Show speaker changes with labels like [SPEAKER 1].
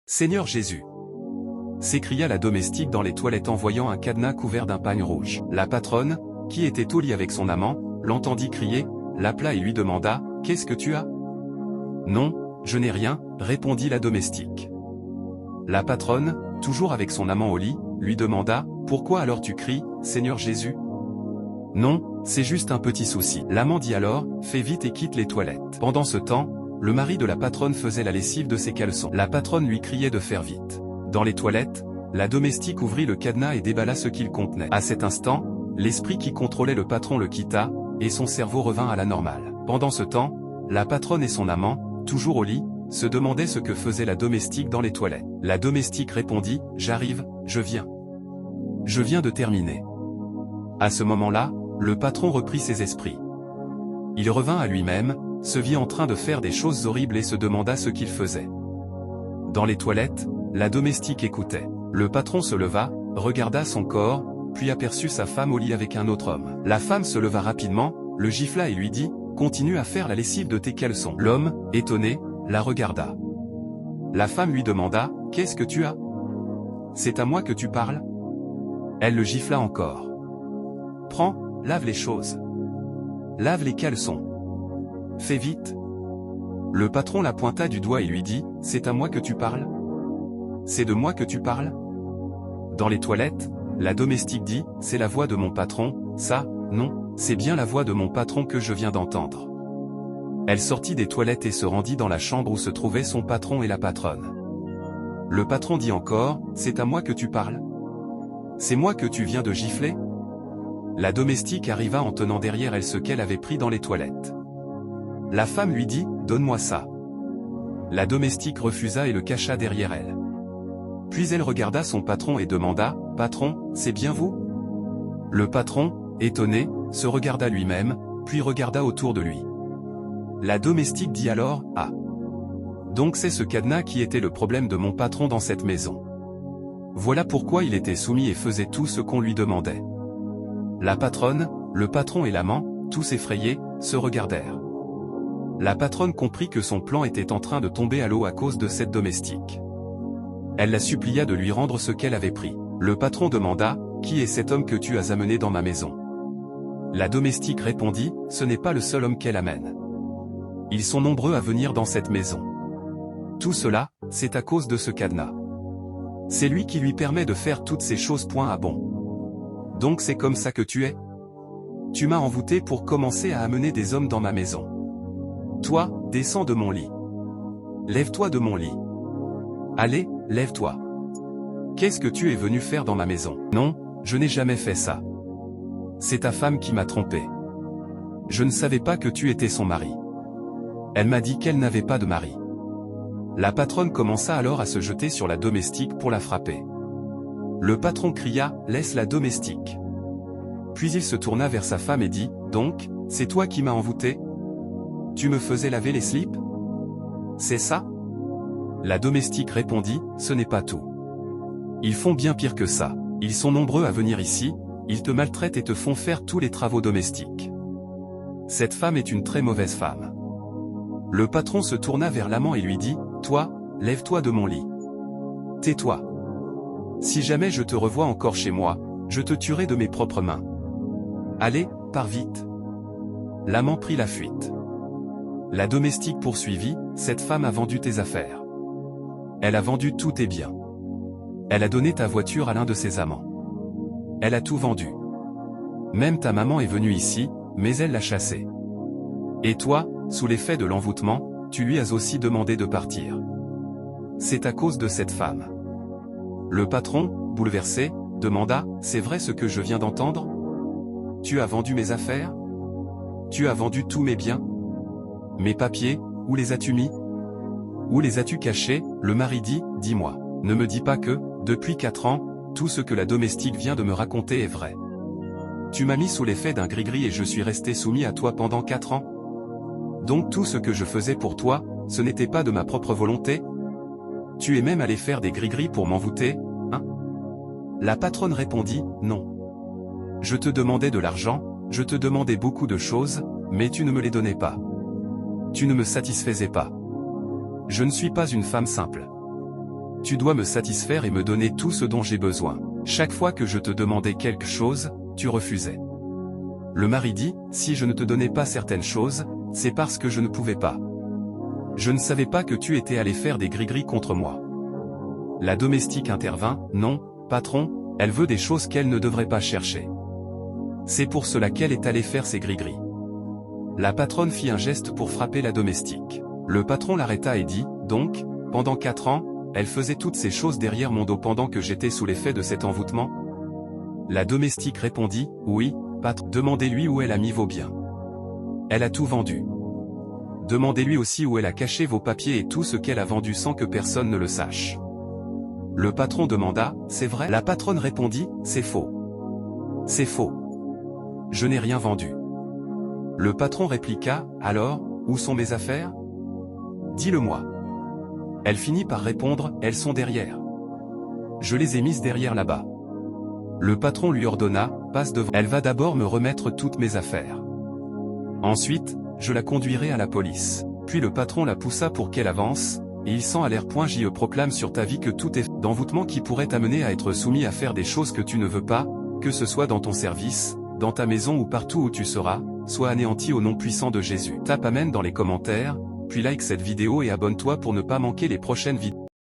[SPEAKER 1] Seigneur Jésus! S'écria la domestique dans les toilettes en voyant un cadenas couvert d'un pagne rouge. La patronne, qui était au lit avec son amant, l'entendit crier, l'appela et lui demanda, « Qu'est-ce que tu as ?» ?»« Non, je n'ai rien, » répondit la domestique. La patronne, toujours avec son amant au lit, lui demanda, « Pourquoi alors tu cries, Seigneur Jésus ?» ?»« Non, c'est juste un petit souci. » L'amant dit alors, « Fais vite et quitte les toilettes. » Pendant ce temps, le mari de la patronne faisait la lessive de ses caleçons. La patronne lui criait de faire vite. Dans les toilettes, la domestique ouvrit le cadenas et déballa ce qu'il contenait. À cet instant, l'esprit qui contrôlait le patron le quitta, et son cerveau revint à la normale. Pendant ce temps, la patronne et son amant, toujours au lit, se demandaient ce que faisait la domestique dans les toilettes. La domestique répondit, « J'arrive, je viens. Je viens de terminer. » À ce moment-là, le patron reprit ses esprits. Il revint à lui-même, se vit en train de faire des choses horribles et se demanda ce qu'il faisait. Dans les toilettes, la domestique écoutait. Le patron se leva, regarda son corps, puis aperçut sa femme au lit avec un autre homme. La femme se leva rapidement, le gifla et lui dit, « Continue à faire la lessive de tes caleçons. » L'homme, étonné, la regarda. La femme lui demanda, « Qu'est-ce que tu as ? C'est à moi que tu parles ?» Elle le gifla encore. « Prends, lave les choses. Lave les caleçons. Fais vite. » Le patron la pointa du doigt et lui dit, « C'est à moi que tu parles ? C'est de moi que tu parles ?» Dans les toilettes, la domestique dit, « C'est la voix de mon patron, ça, non, c'est bien la voix de mon patron que je viens d'entendre. » Elle sortit des toilettes et se rendit dans la chambre où se trouvaient son patron et la patronne. Le patron dit encore, « C'est à moi que tu parles ? C'est moi que tu viens de gifler ?» La domestique arriva en tenant derrière elle ce qu'elle avait pris dans les toilettes. La femme lui dit, « Donne-moi ça. » La domestique refusa et le cacha derrière elle. Puis elle regarda son patron et demanda, « Patron, c'est bien vous ?» Le patron, étonné, se regarda lui-même, puis regarda autour de lui. La domestique dit alors, « Ah. Donc c'est ce cadenas qui était le problème de mon patron dans cette maison. Voilà pourquoi il était soumis et faisait tout ce qu'on lui demandait. » La patronne, le patron et l'amant, tous effrayés, se regardèrent. La patronne comprit que son plan était en train de tomber à l'eau à cause de cette domestique. Elle la supplia de lui rendre ce qu'elle avait pris. Le patron demanda, « Qui est cet homme que tu as amené dans ma maison ?» La domestique répondit, « Ce n'est pas le seul homme qu'elle amène. Ils sont nombreux à venir dans cette maison. Tout cela, c'est à cause de ce cadenas. C'est lui qui lui permet de faire toutes ces choses. Point à bon. Donc c'est comme ça que tu es ? Tu m'as envoûté pour commencer à amener des hommes dans ma maison. Toi, descends de mon lit. Lève-toi de mon lit. Allez, lève-toi. Qu'est-ce que tu es venu faire dans ma maison ? Non, je n'ai jamais fait ça. C'est ta femme qui m'a trompé. Je ne savais pas que tu étais son mari. Elle m'a dit qu'elle n'avait pas de mari. » La patronne commença alors à se jeter sur la domestique pour la frapper. Le patron cria, « Laisse la domestique. » Puis il se tourna vers sa femme et dit, « Donc, c'est toi qui m'as envoûté ? Tu me faisais laver les slips ? C'est ça ?» La domestique répondit, « Ce n'est pas tout. Ils font bien pire que ça. Ils sont nombreux à venir ici, ils te maltraitent et te font faire tous les travaux domestiques. Cette femme est une très mauvaise femme. » Le patron se tourna vers l'amant et lui dit, « Toi, lève-toi de mon lit. Tais-toi. Si jamais je te revois encore chez moi, je te tuerai de mes propres mains. Allez, pars vite. » L'amant prit la fuite. La domestique poursuivit, « Cette femme a vendu tes affaires. Elle a vendu tous tes biens. Elle a donné ta voiture à l'un de ses amants. Elle a tout vendu. Même ta maman est venue ici, mais elle l'a chassée. Et toi, sous l'effet de l'envoûtement, tu lui as aussi demandé de partir. C'est à cause de cette femme. » Le patron, bouleversé, demanda, « C'est vrai ce que je viens d'entendre ? Tu as vendu mes affaires ? Tu as vendu tous mes biens ? Mes papiers, où les as-tu mis ? Où les as-tu cachés ?» Le mari dit, « Dis-moi, ne me dis pas que, depuis 4 ans, tout ce que la domestique vient de me raconter est vrai. Tu m'as mis sous l'effet d'un gris-gris et je suis resté soumis à toi pendant 4 ans ? Donc tout ce que je faisais pour toi, ce n'était pas de ma propre volonté ? Tu es même allé faire des gris-gris pour m'envoûter, hein ? » La patronne répondit, « Non. Je te demandais de l'argent, je te demandais beaucoup de choses, mais tu ne me les donnais pas. Tu ne me satisfaisais pas. Je ne suis pas une femme simple. Tu dois me satisfaire et me donner tout ce dont j'ai besoin. Chaque fois que je te demandais quelque chose, tu refusais. Le mari dit, si je ne te donnais pas certaines choses, c'est parce que je ne pouvais pas. Je ne savais pas que tu étais allé faire des gris-gris contre moi. La domestique intervint, non, patron, elle veut des choses qu'elle ne devrait pas chercher. C'est pour cela qu'elle est allée faire ses gris-gris. La patronne fit un geste pour frapper la domestique. Le patron l'arrêta et dit, donc, pendant 4 ans, elle faisait toutes ces choses derrière mon dos pendant que j'étais sous l'effet de cet envoûtement? La domestique répondit, oui, patron. Demandez-lui où elle a mis vos biens. Elle a tout vendu. Demandez-lui aussi où elle a caché vos papiers et tout ce qu'elle a vendu sans que personne ne le sache. Le patron demanda, c'est vrai? La patronne répondit, c'est faux. C'est faux. Je n'ai rien vendu. Le patron répliqua, alors, où sont mes affaires? Dis-le-moi. Elle finit par répondre, elles sont derrière. Je les ai mises derrière là-bas. Le patron lui ordonna, passe devant. Elle va d'abord me remettre toutes mes affaires. Ensuite, je la conduirai à la police. Puis le patron la poussa pour qu'elle avance, et il sent à l'air point je proclame sur ta vie que tout est d'envoûtement qui pourrait t'amener à être soumis à faire des choses que tu ne veux pas, que ce soit dans ton service, dans ta maison ou partout où tu seras, soit anéanti au nom puissant de Jésus. Tape Amen dans les commentaires, puis like cette vidéo et abonne-toi pour ne pas manquer les prochaines vidéos.